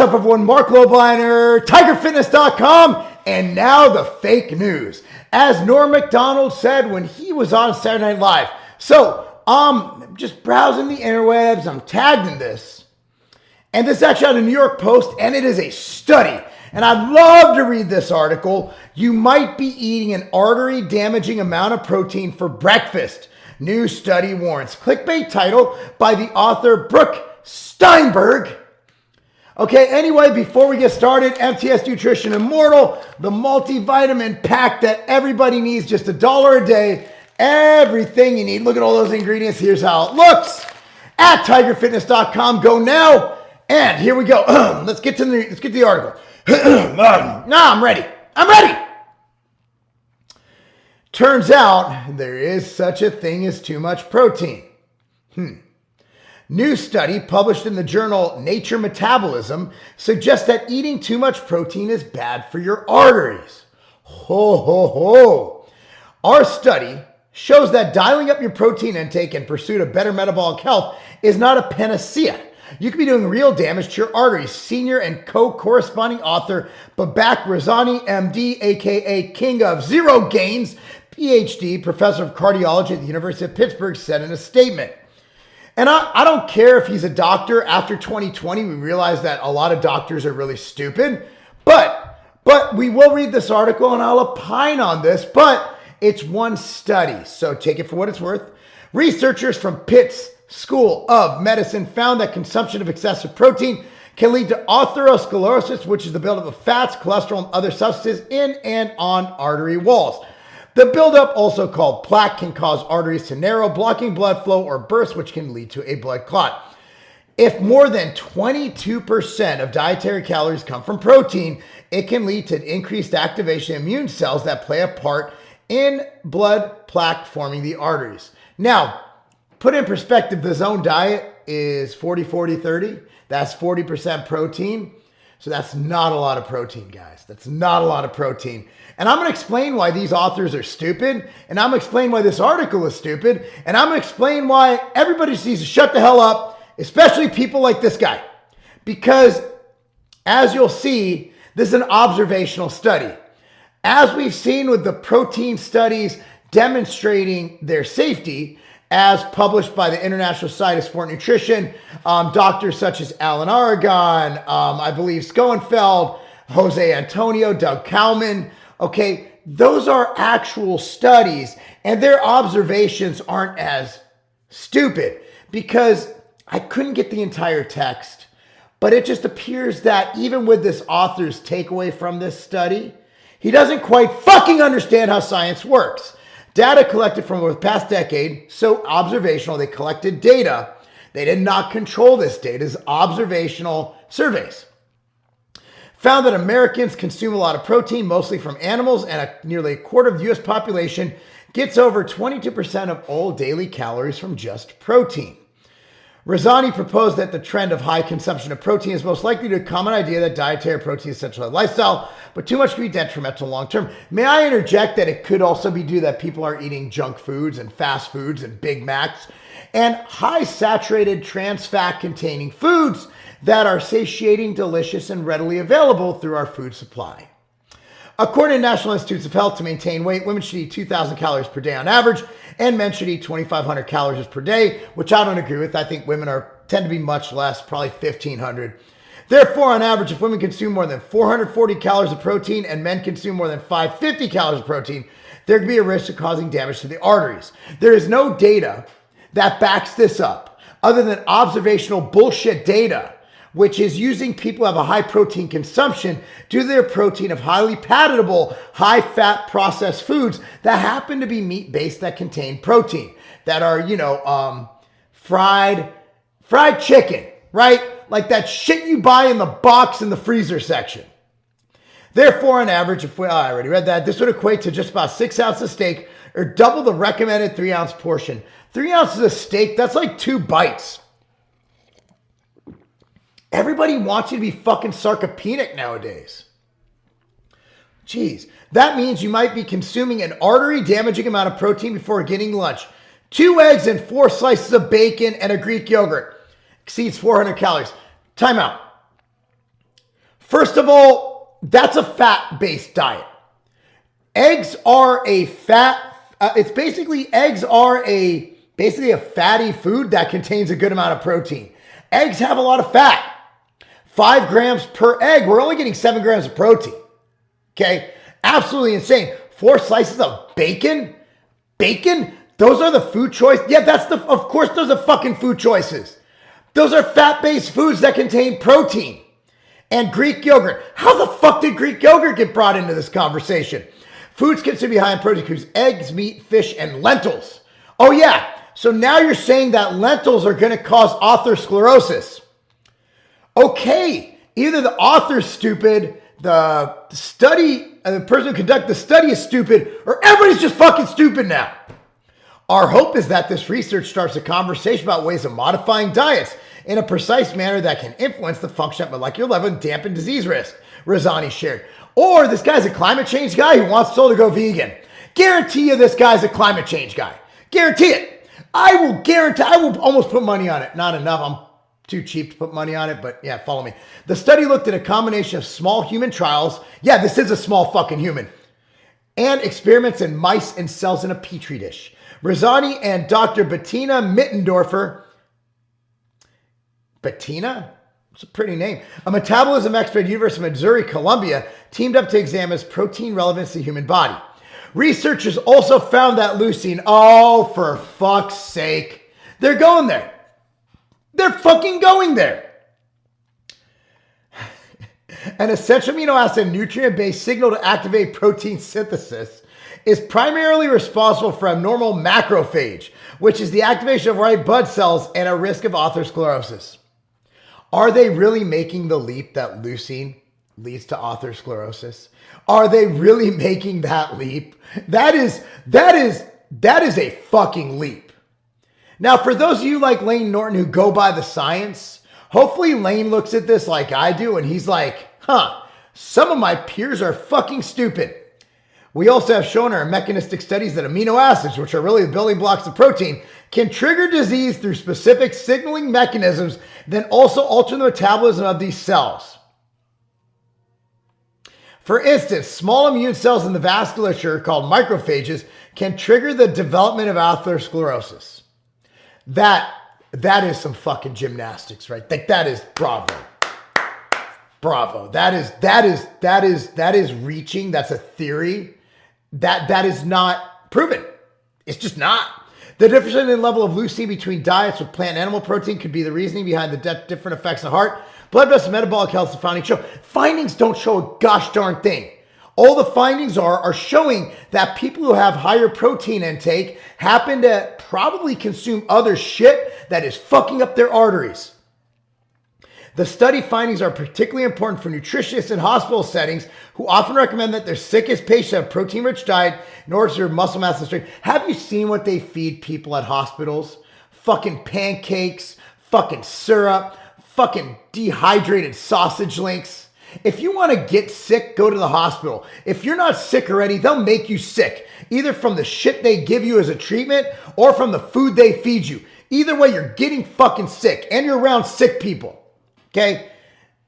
up, everyone? Marc Lobliner, tigerfitness.com, and now the fake news. As Norm Macdonald said when he was on Saturday Night Live. So, just browsing the interwebs, I'm tagged in this. And this is actually on the New York Post, and it is a study. And I'd love to read this article. You might be eating an artery-damaging amount of protein for breakfast. New study warns. Clickbait title by the author Brooke Steinberg. Okay, anyway, before we get started, MTS Nutrition Immortal, the multivitamin pack that everybody needs, just $1 a day. Everything you need. Look at all those ingredients. Here's how it looks. At tigerfitness.com. Go now. And here we go. Let's get to the article. I'm ready. Turns out there is such a thing as too much protein. New study published in the journal Nature Metabolism suggests that eating too much protein is bad for your arteries. Ho, ho, ho. Our study shows that dialing up your protein intake in pursuit of better metabolic health is not a panacea. You could be doing real damage to your arteries. Senior and co-corresponding author Babak Razani, MD, aka King of Zero Gains, PhD, professor of cardiology at the University of Pittsburgh, said in a statement. And I don't care if he's a doctor. After 2020, we realized that a lot of doctors are really stupid. But we will read this article and I'll opine on this, but it's one study, so take it for what it's worth. Researchers from Pitt's School of Medicine found that consumption of excessive protein can lead to atherosclerosis, which is the buildup of fats, cholesterol, and other substances in and on artery walls. The buildup, also called plaque, can cause arteries to narrow, blocking blood flow or burst, which can lead to a blood clot. If more than 22% of dietary calories come from protein, it can lead to increased activation of immune cells that play a part in blood plaque forming the arteries. Now, put in perspective, the zone diet is 40-40-30. That's 40% protein. So that's not a lot of protein, guys. That's not a lot of protein. And I'm going to explain why these authors are stupid. And I'm going to explain why this article is stupid. And I'm going to explain why everybody just needs to shut the hell up, especially people like this guy. Because as you'll see, this is an observational study. As we've seen with the protein studies demonstrating their safety, as published by the International Society of Sport Nutrition, doctors such as Alan Aragon, I believe Schoenfeld, Jose Antonio, Doug Kalman. Okay, those are actual studies, and their observations aren't as stupid because I couldn't get the entire text, but it just appears that even with this author's takeaway from this study, he doesn't quite fucking understand how science works. Data collected from over the past decade, so observational, they collected data. They did not control this data as observational surveys. Found that Americans consume a lot of protein, mostly from animals, and nearly a quarter of the U.S. population gets over 22% of all daily calories from just protein. Razani proposed that the trend of high consumption of protein is most likely due to a common idea that dietary protein is essential to lifestyle, but too much can be detrimental long term. May I interject that it could also be due that people are eating junk foods and fast foods and Big Macs and high saturated trans fat containing foods that are satiating, delicious, and readily available through our food supply. According to National Institutes of Health, to maintain weight, women should eat 2,000 calories per day on average, and men should eat 2,500 calories per day, which I don't agree with. I think women tend to be much less, probably 1,500. Therefore, on average, if women consume more than 440 calories of protein and men consume more than 550 calories of protein, there could be a risk of causing damage to the arteries. There is no data that backs this up other than observational bullshit data, which is using people who have a high protein consumption due to their protein of highly palatable, high-fat processed foods that happen to be meat-based that contain protein, that are, fried chicken, right? Like that shit you buy in the box in the freezer section. Therefore, on average, I already read that, this would equate to just about 6 ounces of steak or double the recommended 3-ounce portion. 3 ounces of steak, that's like 2 bites. Everybody wants you to be fucking sarcopenic nowadays. Jeez, that means you might be consuming an artery-damaging amount of protein before getting lunch. 2 eggs and 4 slices of bacon and a Greek yogurt exceeds 400 calories. Time out. First of all, that's a fat-based diet. Eggs are a basically a fatty food that contains a good amount of protein. Eggs have a lot of fat. 5 grams per egg. We're only getting 7 grams of protein. Okay? Absolutely insane. 4 slices of bacon? Bacon? Those are the food choice? Yeah, of course those are fucking food choices. Those are fat-based foods that contain protein. And Greek yogurt. How the fuck did Greek yogurt get brought into this conversation? Foods considered to be high in protein includes eggs, meat, fish, and lentils. Oh yeah. So now you're saying that lentils are going to cause atherosclerosis. Okay. Either the author's stupid, the person who conducted the study is stupid, or everybody's just fucking stupid now. Our hope is that this research starts a conversation about ways of modifying diets in a precise manner that can influence the function at molecular level and dampen disease risk, Razzani shared. Or this guy's a climate change guy who wants Soul to go vegan. Guarantee you this guy's a climate change guy. Guarantee it. I will almost put money on it. Not enough. I'm too cheap to put money on it, but yeah, follow me. The study looked at a combination of small human trials. Yeah, this is a small fucking human. And experiments in mice and cells in a petri dish. Razzani and Dr. Bettina Mittendorfer. Bettina? It's a pretty name. A metabolism expert at the University of Missouri, Columbia, teamed up to examine protein relevance to the human body. Researchers also found that leucine, oh, for fuck's sake, they're going there. They're fucking going there. An essential amino acid nutrient-based signal to activate protein synthesis is primarily responsible for abnormal macrophage, which is the activation of white blood cells and a risk of atherosclerosis. Are they really making the leap that leucine leads to atherosclerosis? Are they really making that leap? That is a fucking leap. Now, for those of you like Lane Norton who go by the science, hopefully Lane looks at this like I do and he's like, some of my peers are fucking stupid. We also have shown in our mechanistic studies that amino acids, which are really the building blocks of protein, can trigger disease through specific signaling mechanisms, then also alter the metabolism of these cells. For instance, small immune cells in the vasculature called macrophages can trigger the development of atherosclerosis. That is some fucking gymnastics, right? Like that is bravo. Bravo. That is reaching. That's a theory. That is not proven. It's just not. The difference in the level of leucine between diets with plant and animal protein could be the reasoning behind the different effects on heart, blood vessels, metabolic health. The findings show. Findings don't show a gosh darn thing. All the findings are showing that people who have higher protein intake happen to probably consume other shit that is fucking up their arteries. The study findings are particularly important for nutritionists in hospital settings who often recommend that their sickest patients have a protein-rich diet in order to preserve muscle mass and strength. Have you seen what they feed people at hospitals? Fucking pancakes, fucking syrup, fucking dehydrated sausage links. If you want to get sick, go to the hospital. If you're not sick already, they'll make you sick, either from the shit they give you as a treatment or from the food they feed you. Either way, you're getting fucking sick and you're around sick people. Okay,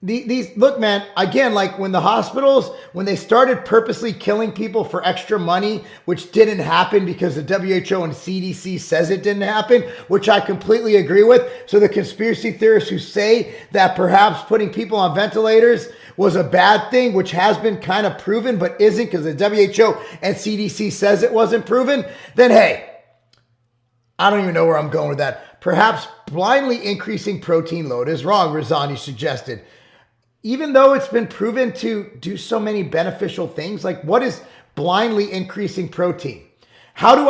look, man, again, like when the hospitals, when they started purposely killing people for extra money, which didn't happen because the WHO and CDC says it didn't happen, which I completely agree with. So the conspiracy theorists who say that perhaps putting people on ventilators was a bad thing, which has been kind of proven, but isn't because the WHO and CDC says it wasn't proven, then hey, I don't even know where I'm going with that. Perhaps blindly increasing protein load is wrong, Razzani suggested. Even though it's been proven to do so many beneficial things, like what is blindly increasing protein? How do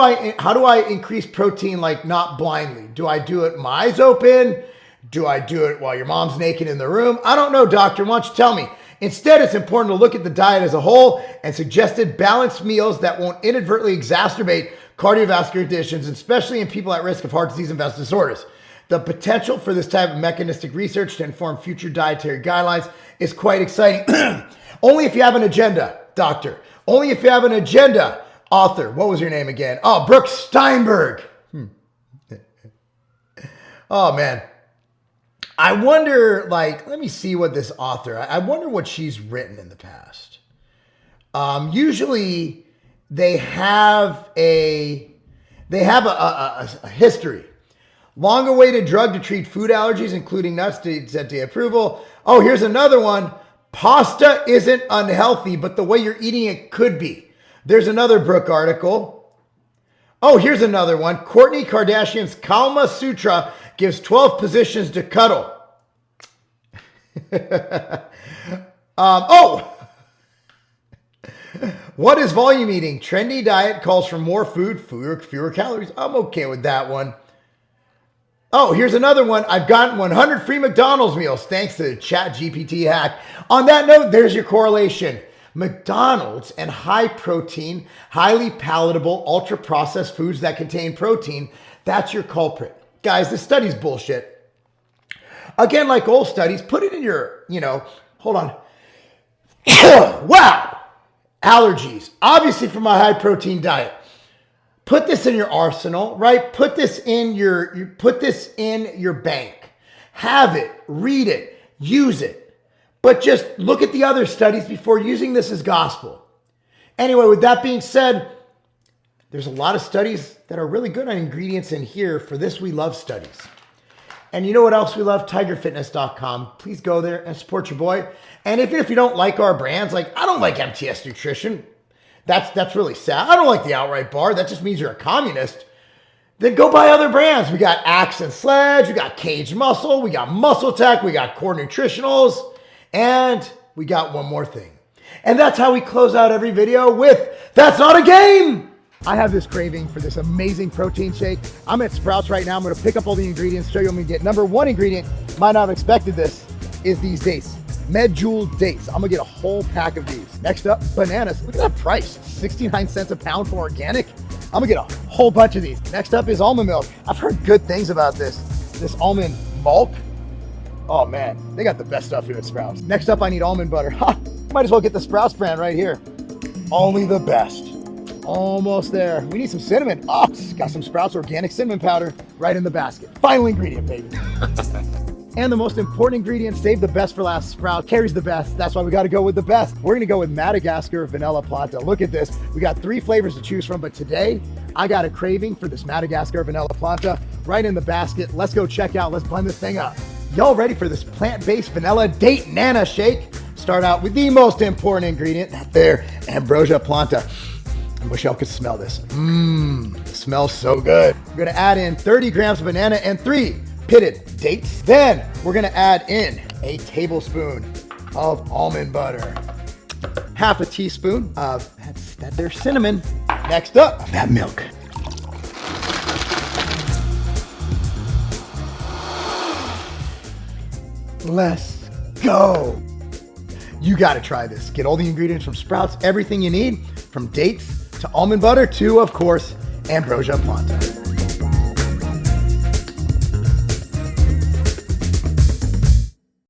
I increase protein like not blindly? Do I do it with my eyes open? Do I do it while your mom's naked in the room? I don't know, doctor. Why don't you tell me? Instead, it's important to look at the diet as a whole and suggested balanced meals that won't inadvertently exacerbate cardiovascular conditions, especially in people at risk of heart disease and vascular disorders. The potential for this type of mechanistic research to inform future dietary guidelines is quite exciting. Only if you have an agenda, doctor. Only if you have an agenda, author. What was your name again? Oh, Brooke Steinberg. Oh, man. I wonder, like, let me see what this author, I wonder what she's written in the past. Usually they have a history. Long-awaited drug to treat food allergies, including nuts, to FDA approval. Oh, here's another one. Pasta isn't unhealthy, but the way you're eating it could be. There's another Brooke article. Oh, here's another one. Kourtney Kardashian's Kama Sutra gives 12 positions to cuddle. What is volume eating? Trendy diet calls for more food, fewer calories. I'm okay with that one. Oh, here's another one. I've gotten 100 free McDonald's meals thanks to the ChatGPT hack. On that note, there's your correlation. McDonald's and high protein, highly palatable, ultra processed foods that contain protein, that's your culprit. Guys, this study's bullshit. Again, like old studies, put it in your, hold on. Wow. Allergies, obviously from a high protein diet. Put this in your arsenal, right? Put this in your bank. Have it, read it, use it. But just look at the other studies before using this as gospel. Anyway, with that being said, there's a lot of studies that are really good on ingredients in here. For this, we love studies. And you know what else we love? tigerfitness.com. Please go there and support your boy. And even if you don't like our brands, like I don't like MTS Nutrition. That's really sad. I don't like the Outright Bar. That just means you're a communist. Then go buy other brands. We got Axe and Sledge. We got Cage Muscle. We got Muscle Tech. We got Core Nutritionals. And we got one more thing. And that's how we close out every video with, that's not a game. I have this craving for this amazing protein shake. I'm at Sprouts right now. I'm going to pick up all the ingredients, show you what I'm going to get. Number one ingredient, might not have expected this, is these dates. Medjool dates. I'm gonna get a whole pack of these. Next up, bananas. Look at that price, 69 cents a pound for organic. I'm gonna get a whole bunch of these. Next up is almond milk. I've heard good things about this almond milk. Oh man, they got the best stuff here at Sprouts. Next up, I need almond butter. Ha! Might as well get the Sprouts brand right here. Only the best. Almost there. We need some cinnamon. Oh, got some Sprouts organic cinnamon powder right in the basket. Final ingredient, baby. And the most important ingredient, save the best for last. Sprout carries the best. That's why we got to go with the best. We're going to go with Madagascar Vanilla Planta. Look at this. We got 3 flavors to choose from, but today I got a craving for this Madagascar Vanilla Planta right in the basket. Let's go check out. Let's blend this thing up. Y'all ready for this plant-based vanilla date nana shake? Start out with the most important ingredient, that there, Ambrosia Planta. I wish y'all could smell this. It smells so good. We're going to add in 30 grams of banana and 3 pitted dates. Then we're gonna add in a tablespoon of almond butter, half a teaspoon of that there cinnamon. Next up, that milk. Let's go. You gotta try this. Get all the ingredients from Sprouts, everything you need, from dates to almond butter to, of course, Ambrosia Planta.